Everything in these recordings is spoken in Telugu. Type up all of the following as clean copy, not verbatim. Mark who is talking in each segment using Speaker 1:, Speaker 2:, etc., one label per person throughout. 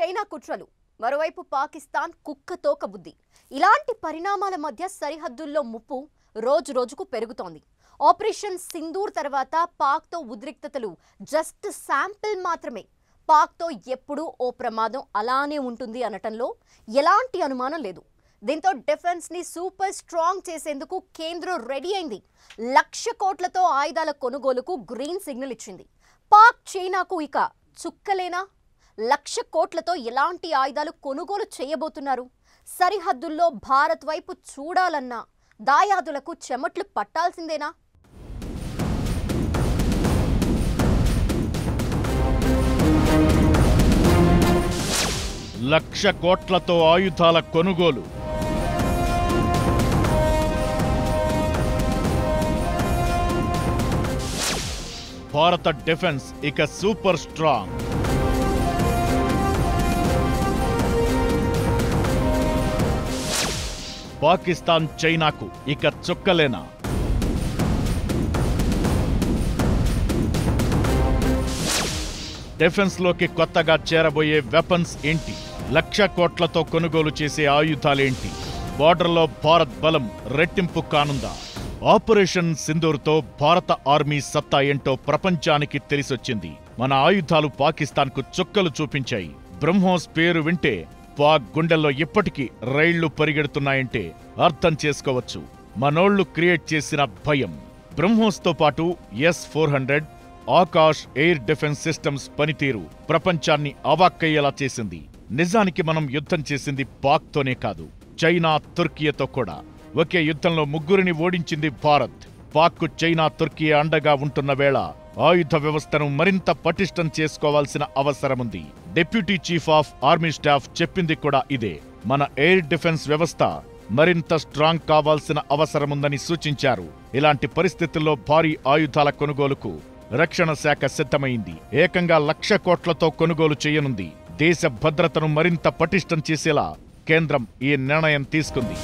Speaker 1: చైనా కుట్రలు, మరోవైపు పాకిస్తాన్ కుక్కతోక బుద్ధి. ఇలాంటి పరిణామాల మధ్య సరిహద్దుల్లో ముప్పు రోజు రోజుకు పెరుగుతోంది. ఆపరేషన్ సింధూర్ తర్వాత పాక్తో ఉద్రిక్తతలు జస్ట్ శాంపిల్ మాత్రమే. పాక్తో ఎప్పుడూ ఓ ప్రమాదం అలానే ఉంటుంది అనటంలో ఎలాంటి అనుమానం లేదు. దీంతో డిఫెన్స్ ని సూపర్ స్ట్రాంగ్ చేసేందుకు కేంద్రం రెడీ అయింది. 1,00,000 కోట్లతో ఆయుధాల కొనుగోలుకు గ్రీన్ సిగ్నల్ ఇచ్చింది. పాక్ చైనాకు ఇక చుక్కలేనా? 1,00,000 కోట్లతో ఎలాంటి ఆయుధాలు కొనుగోలు చేయబోతున్నారు? సరిహద్దుల్లో భారత్ వైపు చూడాలన్నా దాయాదులకు చెమట్లు పట్టాల్సిందేనా?
Speaker 2: లక్ష కోట్లతో ఆయుధాల కొనుగోలు. భారత డిఫెన్స్ ఇక సూపర్ స్ట్రాంగ్. పాకిస్తాన్ చైనాకు ఇక చుక్కలేనా? డిఫెన్స్ లోకి కొత్తగా చేరబోయే వెపన్స్ ఏంటి? 1,00,000 కోట్లతో కొనుగోలు చేసే ఆయుధాలేంటి? బార్డర్లో భారత్ బలం రెట్టింపు కానుందా? ఆపరేషన్ సింధూర్తో భారత ఆర్మీ సత్తా ఏంటో ప్రపంచానికి తెలిసొచ్చింది. మన ఆయుధాలు పాకిస్తాన్కు చుక్కలు చూపించాయి. బ్రహ్మోస్ పేరు వింటే పాక్ గుండెల్లో ఇప్పటికీ రైళ్లు పరిగెడుతున్నాయంటే అర్థం చేసుకోవచ్చు మనోళ్లు క్రియేట్ చేసిన భయం. బ్రహ్మోస్తో పాటు S-400 Akash air defence systems పనితీరు ప్రపంచాన్ని అవాక్కయ్యేలా చేసింది. నిజానికి మనం యుద్ధం చేసింది పాక్తోనే కాదు, చైనా, తుర్కియాతో కూడా. ఒకే యుద్ధంలో ముగ్గురిని ఓడించింది భారత్. పాక్కు చైనా, తుర్కియా అండగా ఉంటున్న వేళ ఆయుధ వ్యవస్థను మరింత పటిష్టం చేసుకోవాల్సిన అవసరముంది. Deputy chief of army staff చెప్పింది కూడా ఇదే. మన ఎయిర్ డిఫెన్స్ వ్యవస్థ మరింత స్ట్రాంగ్ కావాల్సిన అవసరముందని సూచించారు. ఇలాంటి పరిస్థితుల్లో భారీ ఆయుధాల కొనుగోలుకు రక్షణ శాఖ సిద్ధమైంది. ఏకంగా 1,00,000 కోట్లతో కొనుగోలు చేయనుంది. దేశ భద్రతను మరింత పటిష్టం చేసేలా కేంద్రం ఈ నిర్ణయం తీసుకుంది.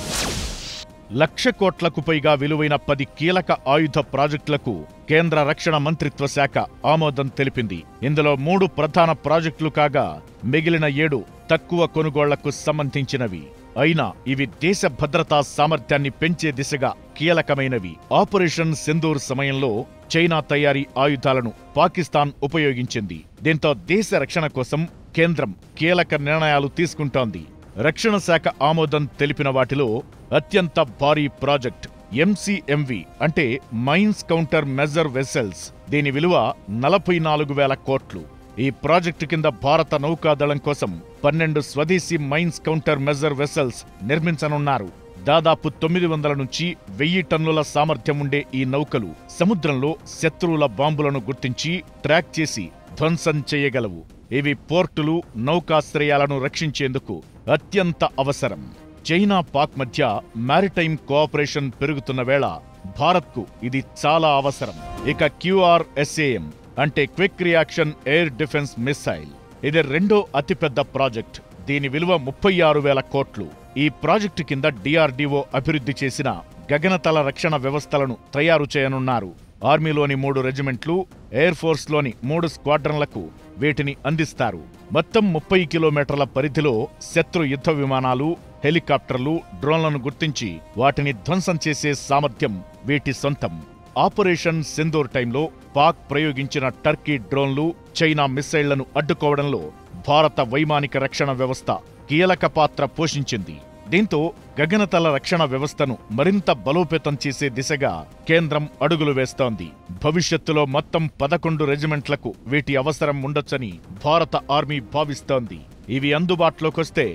Speaker 2: 1,00,000 కోట్లకు పైగా విలువైన 10 కీలక ఆయుధ ప్రాజెక్టులకు కేంద్ర రక్షణ మంత్రిత్వ శాఖ ఆమోదం తెలిపింది. ఇందులో 3 ప్రధాన ప్రాజెక్టులు కాగా మిగిలిన 7 తక్కువ కొనుగోళ్లకు సంబంధించినవి. అయినా ఇవి దేశ భద్రతా సామర్థ్యాన్ని పెంచే దిశగా కీలకమైనవి. ఆపరేషన్ సింధూర్ సమయంలో చైనా తయారీ ఆయుధాలను పాకిస్తాన్ ఉపయోగించింది. దీంతో దేశ రక్షణ కోసం కేంద్రం కీలక నిర్ణయాలు తీసుకుంటోంది. రక్షణ శాఖ ఆమోదం తెలిపిన వాటిలో అత్యంత భారీ ప్రాజెక్ట్ MCMV అంటే మైన్స్ కౌంటర్ మెజర్ వెసెల్స్. దీని విలువ 44,000 కోట్లు. ఈ ప్రాజెక్టు కింద భారత నౌకాదళం కోసం 12 స్వదేశీ మైన్స్ కౌంటర్ మెజర్ వెసెల్స్ నిర్మించనున్నారు. దాదాపు 900 నుంచి 1000 టన్నుల సామర్థ్యం ఉండే ఈ నౌకలు సముద్రంలో శత్రువుల బాంబులను గుర్తించి ట్రాక్ చేసి ధ్వంసం చేయగలవు. ఇవి పోర్టులు, నౌకాశ్రయాలను రక్షించేందుకు అత్యంత అవసరం. చైనా, పాక్ మధ్య మారిటైమ్ కోఆపరేషన్ పెరుగుతున్న వేళ భారత్కు ఇది చాలా అవసరం. ఇక QRSAM అంటే quick reaction air defence missile. ఇది రెండో అతిపెద్ద ప్రాజెక్ట్. దీని విలువ 36,000 కోట్లు. ఈ ప్రాజెక్టు కింద DRDO అభివృద్ధి చేసిన గగనతల రక్షణ వ్యవస్థలను తయారు చేయనున్నారు. ఆర్మీలోని 3 రెజిమెంట్లు, ఎయిర్ ఫోర్స్లోని 3 స్క్వాడ్రన్లకు వీటిని అందిస్తారు. మొత్తం 30 కిలోమీటర్ల పరిధిలో శత్రు యుద్ధ విమానాలు, హెలికాప్టర్లు, డ్రోన్లను గుర్తించి వాటిని ధ్వంసం చేసే సామర్థ్యం వీటి సొంతం. ఆపరేషన్ సింధూర్ టైంలో పాక్ ప్రయోగించిన టర్కీ డ్రోన్లు, చైనా మిస్సైళ్లను అడ్డుకోవడంలో భారత వైమానిక రక్షణ వ్యవస్థ కీలక పాత్ర పోషించింది. దీంతో గగనతల రక్షణ వ్యవస్థను మరింత బలోపేతం చేసే దిశగా కేంద్రం అడుగులు వేస్తోంది. భవిష్యత్తులో మొత్తం 11 రెజిమెంట్లకు వీటి అవసరం ఉండొచ్చని భారత ఆర్మీ భావిస్తోంది. ఇవి అందుబాటులోకొస్తే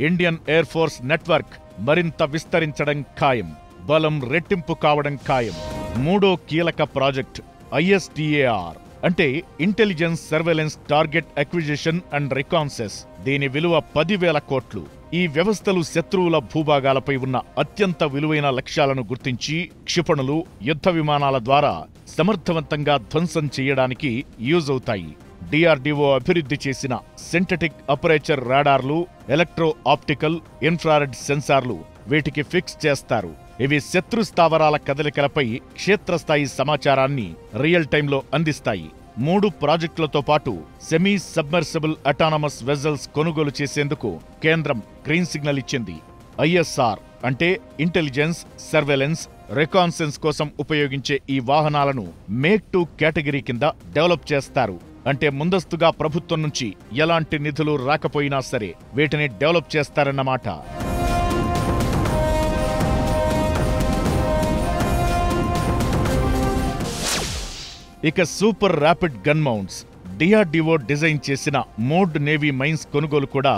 Speaker 2: ఇండియన్ ఎయిర్ ఫోర్స్ నెట్వర్క్ మరింత విస్తరించడం ఖాయం, బలం రెట్టింపు కావడం ఖాయం. మూడో కీలక ప్రాజెక్ట్ ISTAR అంటే intelligence surveillance target acquisition and reconnaissance. దీని విలువ 10,000 కోట్లు. ఈ వ్యవస్థలు శత్రువుల భూభాగాలపై ఉన్న అత్యంత విలువైన లక్ష్యాలను గుర్తించి క్షిపణులు, యుద్ధ విమానాల ద్వారా సమర్థవంతంగా ధ్వంసం చేయడానికి యూజ్ అవుతాయి. DRDO అభివృద్ధి చేసిన సింథటిక్ అపరేచర్ రాడార్లు, ఎలక్ట్రో ఆప్టికల్, ఇన్ఫ్రారెడ్ సెన్సార్లు వీటికి ఫిక్స్ చేస్తారు. ఇవి శత్రు స్థావరాల కదలికలపై క్షేత్రస్థాయి సమాచారాన్ని రియల్ టైంలో అందిస్తాయి. 3 ప్రాజెక్టులతో పాటు సెమీ సబ్మర్సిబుల్ అటానమస్ వెజల్స్ కొనుగోలు చేసేందుకు కేంద్రం గ్రీన్ సిగ్నల్ ఇచ్చింది. ISR అంటే ఇంటెలిజెన్స్, సర్వేలెన్స్, రికాన్సెన్స్ కోసం ఉపయోగించే ఈ వాహనాలను మేక్ 2 కేటగిరీ కింద డెవలప్ చేస్తారు. అంటే ముందస్తుగా ప్రభుత్వం నుంచి ఎలాంటి నిధులు రాకపోయినా సరే వీటిని డెవలప్ చేస్తారన్నమాట. ఇక super rapid gun mounts, DRDO design చేసిన మోడ్ నేవీ మైన్స్ కొనుగోలు కూడా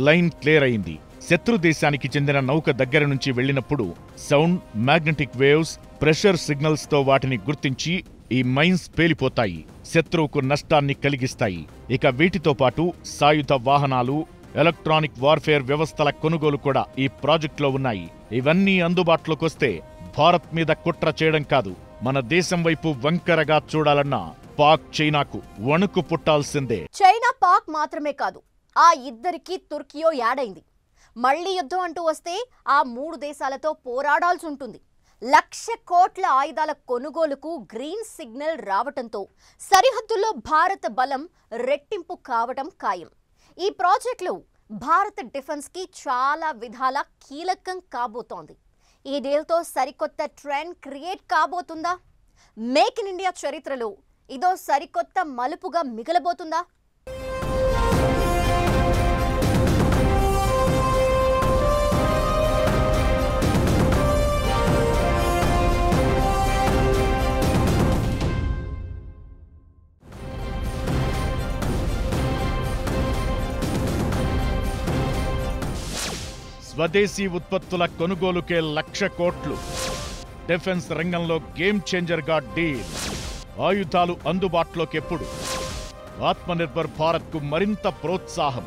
Speaker 2: లైన్ క్లియర్ అయింది. శత్రు దేశానికి చెందిన నౌక దగ్గర నుంచి వెళ్లినప్పుడు sound, magnetic waves, pressure signals తో వాటిని గుర్తించి ఈ మైన్స్ పేలిపోతాయి, శత్రువుకు నష్టాన్ని కలిగిస్తాయి. ఇక వీటితో పాటు సాయుధ వాహనాలు, ఎలక్ట్రానిక్ వార్ఫేర్ వ్యవస్థల కొనుగోలు కూడా ఈ ప్రాజెక్టులో ఉన్నాయి. ఇవన్నీ అందుబాటులోకొస్తే భారత్ మీద కుట్ర చేయడం కాదు, మన దేశం వైపు వంకరగా చూడాలన్నా పాక్ చైనాకు వణుకు పుట్టాల్సిందే.
Speaker 1: చైనా పాక్ మాత్రమే కాదు, ఆ ఇద్దరికి తుర్కియో యాడైంది. మళ్లీ యుద్ధం అంటూ వస్తే ఆ 3 దేశాలతో పోరాడాల్సి ఉంటుంది. 1,00,000 కోట్ల ఆయుధాల కొనుగోలుకు గ్రీన్ సిగ్నల్ రావటంతో సరిహద్దుల్లో భారత బలం రెట్టింపు కావటం ఖాయం. ఈ ప్రాజెక్టులు భారత డిఫెన్స్కి చాలా విధాల కీలకం కాబోతోంది. ఈ డీల్తో సరికొత్త ట్రెండ్ క్రియేట్ కాబోతుందా? మేక్ ఇన్ ఇండియా చరిత్రలో ఇదో సరికొత్త మలుపుగా మిగలబోతుందా?
Speaker 2: స్వదేశీ ఉత్పత్తుల కొనుగోలుకే 1,00,000 కోట్లు. డిఫెన్స్ రంగంలో గేమ్ చేంజర్గా డీల్. ఆయుధాలు అందుబాటులోకెప్పుడు? ఆత్మనిర్భర్ భారత్కు మరింత ప్రోత్సాహం.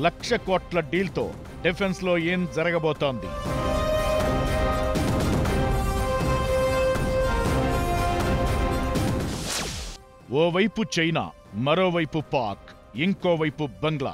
Speaker 2: ₹1,00,000 కోట్ల డీల్తో డిఫెన్స్లో ఏం జరగబోతోంది? ఓవైపు చైనా, మరోవైపు పాక్, ఇంకోవైపు బంగ్లా.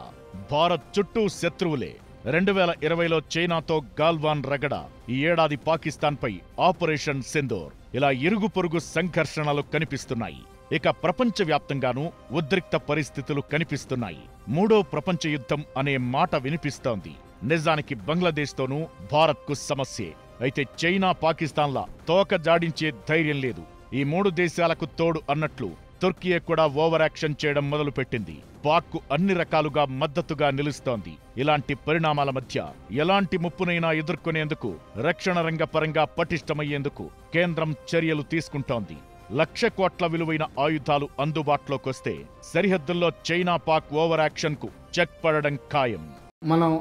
Speaker 2: భారత్ చుట్టూ శత్రువులే. 2020లో చైనాతో గాల్వాన్ రగడ, ఈ ఏడాది పాకిస్తాన్పై ఆపరేషన్ సింధూర్. ఇలా ఇరుగు పొరుగు సంఘర్షణలు కనిపిస్తున్నాయి. ఇక ప్రపంచవ్యాప్తంగానూ ఉద్రిక్త పరిస్థితులు కనిపిస్తున్నాయి. 3వ ప్రపంచ యుద్ధం అనే మాట వినిపిస్తోంది. నిజానికి బంగ్లాదేశ్తోనూ భారత్కు సమస్యే. అయితే చైనా, పాకిస్తాన్ల తోక జాడించే ధైర్యం లేదు. ఈ 3 దేశాలకు తోడు అన్నట్లు తుర్కియే కూడా ఓవర్ యాక్షన్ చేయడం మొదలుపెట్టింది. పాక్కు అన్ని రకాలుగా మద్దతుగా నిలుస్తోంది. ఇలాంటి పరిణామాల మధ్య ఎలాంటి ముప్పునైనా ఎదుర్కొనేందుకు రక్షణ రంగ పరంగా పటిష్టమయ్యేందుకు కేంద్రం చర్యలు తీసుకుంటోంది. 1,00,000 కోట్ల విలువైన ఆయుధాలు అందుబాటులోకొస్తే సరిహద్దుల్లో చైనా, పాక్ ఓవర్ యాక్షన్కు చెక్ పడడం ఖాయం.
Speaker 3: మనం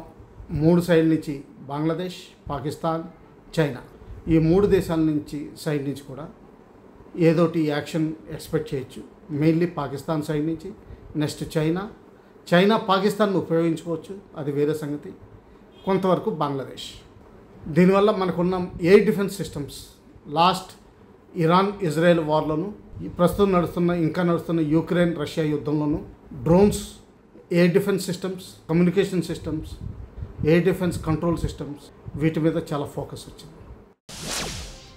Speaker 3: 3 సైడ్ నుంచి బంగ్లాదేశ్, పాకిస్తాన్, చైనా, ఈ 3 దేశాల సైడ్ నుంచి కూడా ఏదోటి యాక్షన్ ఎక్స్పెక్ట్ చేయొచ్చు. మెయిన్లీ పాకిస్తాన్ సైడ్ నుంచి, నెక్స్ట్ చైనా పాకిస్తాన్ను ఉపయోగించుకోవచ్చు, అది వేరే సంగతి. కొంతవరకు బంగ్లాదేశ్. దీనివల్ల మనకున్న air defence systems last Iran Israel వార్లోను, ప్రస్తుతం నడుస్తున్న యుక్రెయిన్ రష్యా యుద్ధంలోను drones, air defence systems, communication systems, air defence control systems, వీటి మీద చాలా ఫోకస్ వచ్చింది.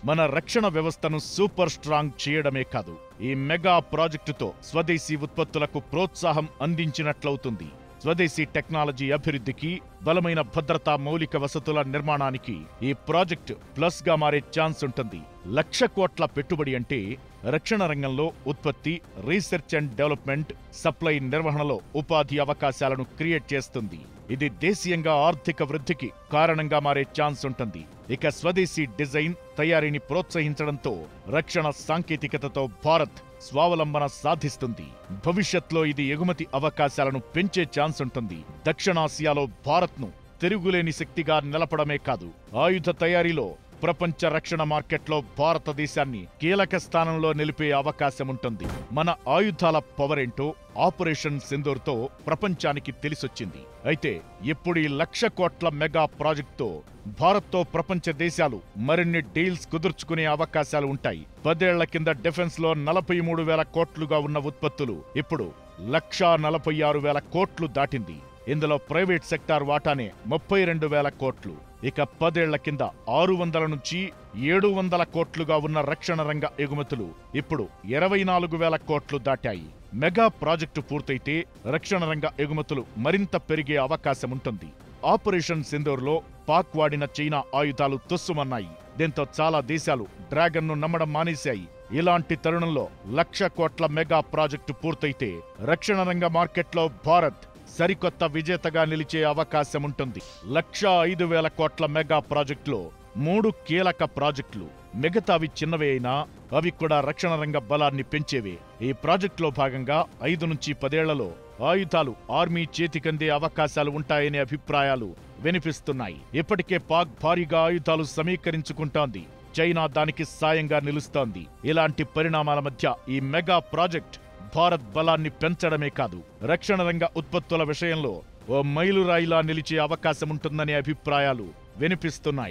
Speaker 2: మన రక్షణ వ్యవస్థను సూపర్ స్ట్రాంగ్ చేయడమే కాదు, ఈ మెగా ప్రాజెక్టుతో స్వదేశీ ఉత్పత్తులకు ప్రోత్సాహం అందించినట్లవుతుంది. స్వదేశీ టెక్నాలజీ అభివృద్ధికి, బలమైన భద్రతా మౌలిక వసతుల నిర్మాణానికి ఈ ప్రాజెక్టు ప్లస్ గా మారే ఛాన్స్ ఉంటుంది. 1,00,000 కోట్ల పెట్టుబడి అంటే రక్షణ రంగంలో ఉత్పత్తి, రీసెర్చ్ అండ్ డెవలప్మెంట్, సప్లై నిర్వహణలో ఉపాధి అవకాశాలను క్రియేట్ చేస్తుంది. ఇది దేశీయంగా ఆర్థిక వృద్ధికి కారణంగా మారే ఛాన్స్ ఉంటుంది. ఇక స్వదేశీ డిజైన్, తయారీని ప్రోత్సహించడంతో రక్షణ సాంకేతికతతో భారత్ స్వావలంబన సాధిస్తుంది. భవిష్యత్లో ఇది ఎగుమతి అవకాశాలను పెంచే ఛాన్స్ ఉంటుంది. దక్షిణాసియాలో భారత్ను తిరుగులేని శక్తిగా నిలపడమే కాదు, ఆయుధ తయారీలో ప్రపంచ రక్షణ మార్కెట్లో భారతదేశాన్ని కీలక స్థానంలో నిలిపే అవకాశముంటుంది. మన ఆయుధాల పవర్ ఏంటో ఆపరేషన్ సింధూర్తో ప్రపంచానికి తెలిసొచ్చింది. అయితే ఇప్పుడు ఈ 1,00,000 కోట్ల మెగా ప్రాజెక్టుతో భారత్తో ప్రపంచ దేశాలు మరిన్ని డీల్స్ కుదుర్చుకునే అవకాశాలు ఉంటాయి. 10 ఏళ్ల కింద డిఫెన్స్ లో 43,000 కోట్లుగా ఉన్న ఉత్పత్తులు ఇప్పుడు 1,46,000 కోట్లు దాటింది. ఇందులో ప్రైవేట్ సెక్టార్ వాటానే 32,000 కోట్లు. ఇక 10 ఏళ్ల కింద 600 నుంచి 700 కోట్లుగా ఉన్న రక్షణ రంగ ఎగుమతులు ఇప్పుడు 24,000 కోట్లు దాటాయి. మెగా ప్రాజెక్టు పూర్తయితే రక్షణ రంగ ఎగుమతులు మరింత పెరిగే అవకాశముంటుంది. ఆపరేషన్ సింధూర్లో పాక్ వాడిన చైనా ఆయుధాలు తుస్సుమన్నాయి. దీంతో చాలా దేశాలు డ్రాగన్ను నమ్మడం మానేశాయి. ఇలాంటి తరుణంలో 1,00,000 కోట్ల మెగా ప్రాజెక్టు పూర్తయితే రక్షణ రంగ మార్కెట్లో భారత్ సరికొత్త విజేతగా నిలిచే అవకాశముంటుంది. 1,05,000 కోట్ల మెగా ప్రాజెక్టులో 3 కీలక ప్రాజెక్టులు. మిగతావి చిన్నవే అయినా అవి కూడా రక్షణ రంగ బలాన్ని పెంచేవే. ఈ ప్రాజెక్టులో భాగంగా 5 నుంచి 10 ఏళ్లలో ఆయుధాలు ఆర్మీ చేతికందే అవకాశాలు ఉంటాయనే అభిప్రాయాలు వినిపిస్తున్నాయి. ఇప్పటికే పాక్ భారీగా ఆయుధాలు సమీకరించుకుంటోంది. చైనా దానికి సాయంగా నిలుస్తోంది. ఇలాంటి పరిణామాల మధ్య ఈ మెగా ప్రాజెక్ట్ భారత్ బలాన్ని పెంచడమే కాదు, రక్షణ రంగ ఉత్పత్తుల విషయంలో ఓ మైలురాయిలా నిలిచే అవకాశముంటుందనే అభిప్రాయాలు వినిపిస్తున్నాయి.